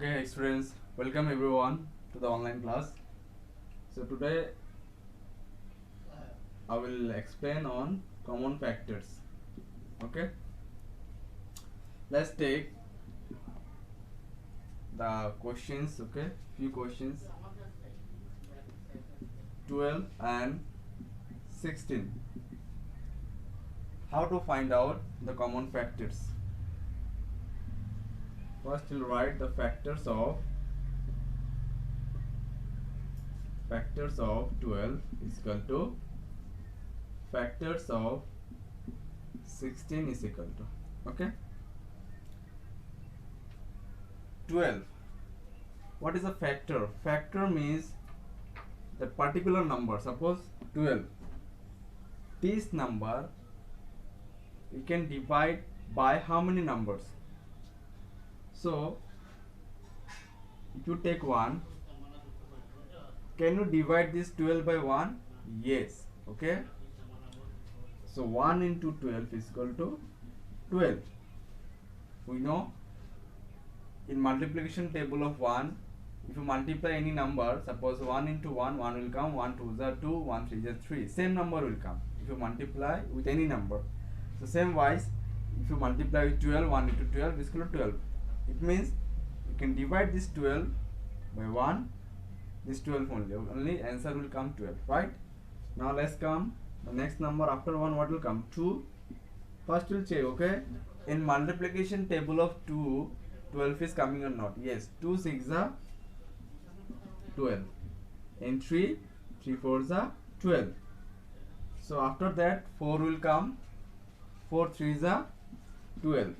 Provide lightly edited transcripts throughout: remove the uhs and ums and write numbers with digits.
Okay, students, welcome everyone to the online class. So today I will explain on common factors. Okay, let's take the questions. Okay, few questions. 12 and 16. How to find out the common factors? First, you'll write the factors of 12 is equal to factors of 16 is equal to, okay, 12. What is a factor? Factor means the particular number. Suppose 12. This number you can divide by how many numbers? So if you take 1, can you divide this 12 by 1? Yes. Okay. So 1 into 12 is equal to 12. We know in multiplication table of 1, if you multiply any number, suppose 1 into 1, 1 will come, 1 2 is 2, 1 3 is 3. Same number will come if you multiply with any number. So same wise, if you multiply with 12, 1 into 12 is equal to 12. It means you can divide this 12 by 1, this 12 only answer will come 12, right? Now let's come the next number after 1. What will come? 2. First we'll check, okay, in multiplication table of 2, 12 is coming or not? Yes. 2 6 are 12. In 3, 3 4 are 12. So after that 4 will come. 4 3 are 12.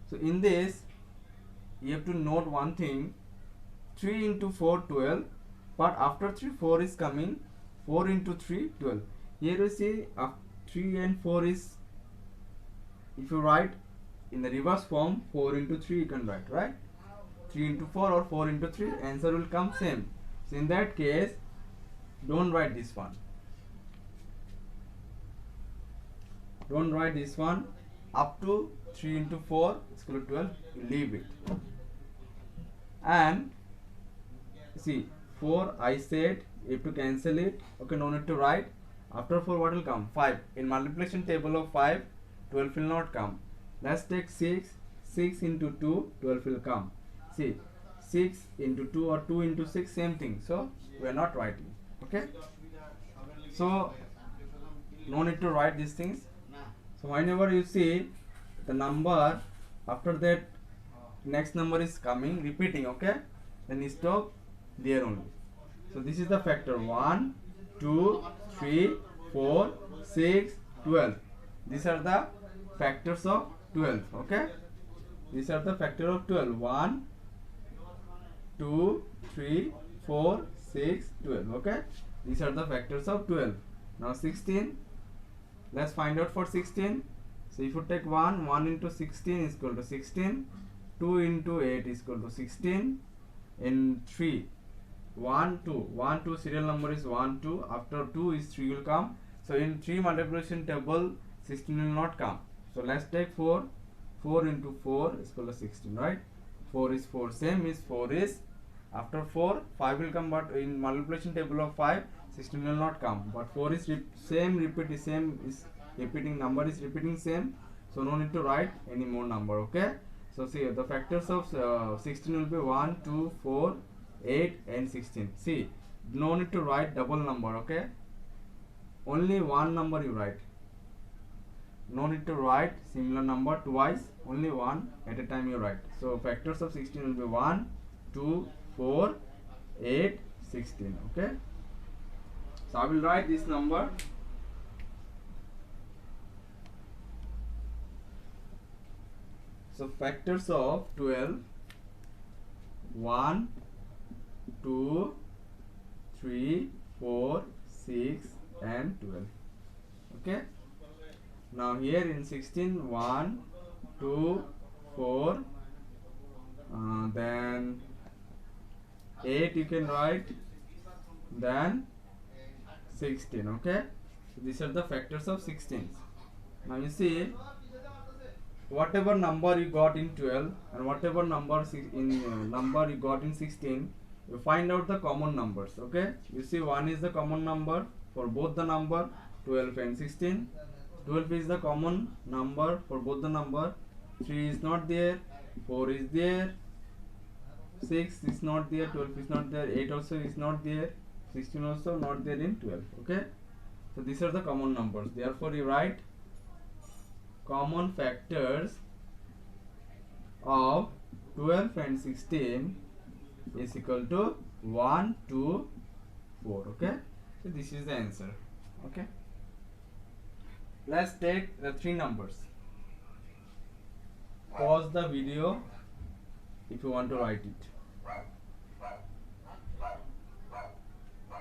So in this you have to note one thing. 3 into 4 12, but after 3 4 is coming. 4 into 3 12. Here you see 3 and 4 is, if you write in the reverse form, 4 into 3 you can write, right? 3 into 4 or 4 into 3, answer will come same. So in that case, don't write this one. Don't write this one. Up to 3 into 4 is equal to 12. Leave it. And see, 4 I said you have to cancel it. Okay, no need to write. After 4 what will come? 5. In multiplication table of 5, 12 will not come. Let's take 6. 6 into 2, 12 will come. See, 6 into 2 or 2 into 6, same thing. So we are not writing. Okay. So no need to write these things. So whenever you see the number, after that next number is coming, repeating, okay, then you stop there only. So this is the factor 1, 2, 3, 4, 6, 12. These are the factors of 12. Okay, these are the factor of 12. 1, 2, 3, 4, 6, 12. Okay, these are the factors of 12. Now 16. Let's find out for 16. So if you take 1 into 16 is equal to 16. 2 into 8 is equal to 16. In 3, 1 2 serial number is 1 2. After 2 is 3 will come. So in 3 multiplication table 16 will not come. So let's take 4. 4 into 4 is equal to 16, right? 4 is 4, same is 4 is, after 4 5 will come, but in multiplication table of 5 16 will not come, but 4 is same is repeating, number is repeating same, so no need to write any more number. Okay, so see the factors of 16 will be 1 2 4 8 and 16. See, no need to write double number. Okay, only one number you write. No need to write similar number twice, only one at a time you write. So factors of 16 will be 1 2 4 8 16. Okay, so I will write this number. So factors of 12, 1 2 3 4 6 and 12. Okay, now here in 16, 1 2 4, then 8 you can write, then 16. Okay, so these are the factors of 16. Now you see whatever number you got in 12 and whatever number number you got in 16, you find out the common numbers. Okay, you see 1 is the common number for both the number 12 and 16. 12 is the common number for both the number. 3 is not there, 4 is there, 6 is not there, 12 is not there, 8 also is not there, 16 also not there in 12. Okay, so these are the common numbers. Therefore you write common factors of 12 and 16 is equal to 1, 2, 4. Okay, so this is the answer. Okay, let's take the three numbers. Pause the video if you want to write it.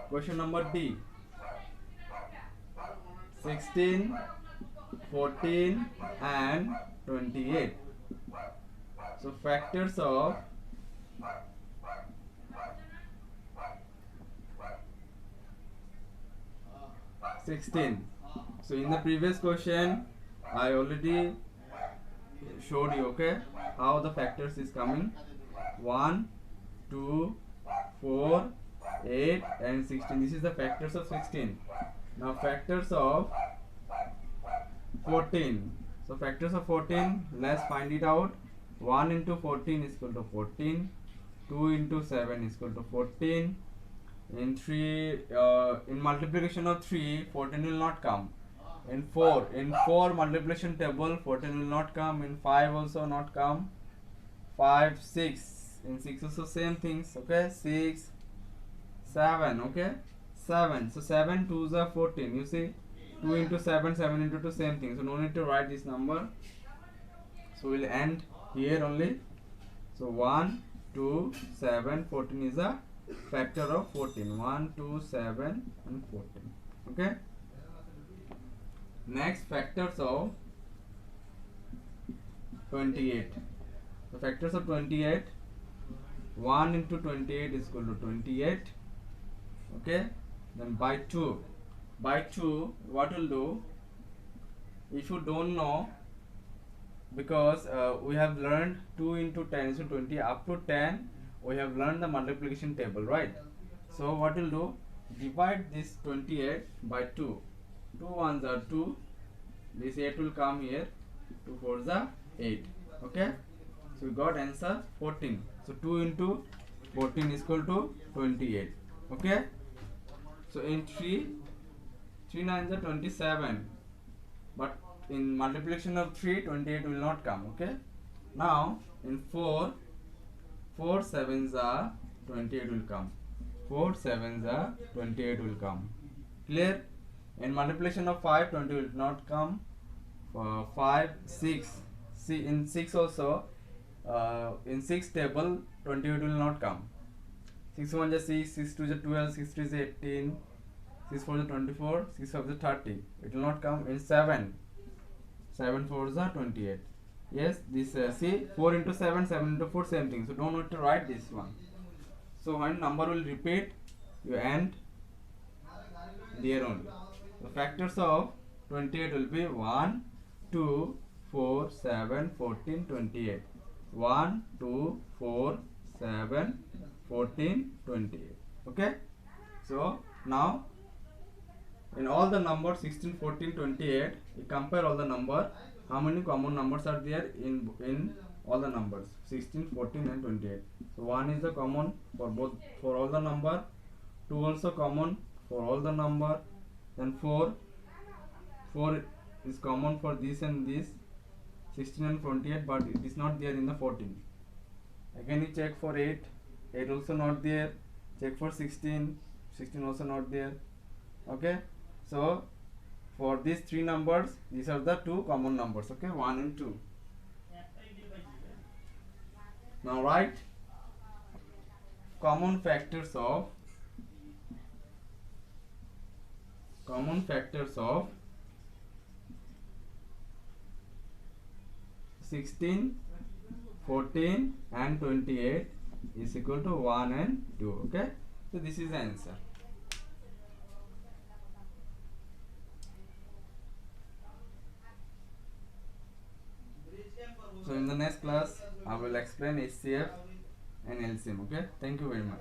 Question number D. 16, 14 and 28. So factors of 16. So in the previous question I already showed you, okay, how the factors is coming. 1, 2, 4, 8 and 16. This is the factors of 16. Now factors of 14. So factors of 14, let's find it out. 1 into 14 is equal to 14. 2 into 7 is equal to 14. In multiplication of 3, 14 will not come. In 4 multiplication table, 14 will not come. In 5 also not come. 5, 6. In 6 also same things. Okay, 6, 7. Okay, 7. So 7 2s are 14. You see, 2 into 7, 7 into 2, same thing. So no need to write this number. So we'll end here only. So 1, 2, 7, 14 is a factor of 14. 1, 2, 7 and 14. Okay. Next, factors of 28. The factors of 28. 1 into 28 is equal to 28. Okay. Then by 2. By 2, what will do? If you don't know, because we have learned 2 into 10 is 20, up to 10 we have learned the multiplication table, right? So what will do? Divide this 28 by 2. 2 ones are 2. This 8 will come here. 2 fours are 8. Okay. So we got answer 14. So 2 into 14 is equal to 28. Okay. So in 3 9s are 27. But in multiplication of 3, 28 will not come. Okay. Now in 4 7s are 28 will come. 4 7s are 28 will come. Clear? In multiplication of 5, 20 will not come. 5, 6. See, in 6 also, in 6 table, 28 will not come. 6 1 is 6, 6 2 is 12, 6 3 is 18, 6 4 is 24, 6 5 is 30. It will not come. In 7, 7 4 is 28. Yes, this see, 4 into 7, 7 into 4, same thing. So don't need to write this one. So when number will repeat, you end there only. The factors of 28 will be 1, 2, 4, 7, 14, 28. 1, 2, 4, 7, 14, 28. Okay. So now in all the numbers 16, 14, 28, you compare all the number. How many common numbers are there in all the numbers? 16, 14 and 28. So 1 is the common for all the number. 2 also common for all the number. Then 4 is common for this and this, 16 and 28, but it is not there in the 14. Again you check for 8 also not there. Check for 16 also not there. Okay. So for these three numbers, these are the two common numbers. Okay, 1 and 2. Now write common factors of 16, 14 and 28 is equal to 1 and 2. Okay, so this is the answer. So in the next class I will explain HCF and LCM. Okay, thank you very much.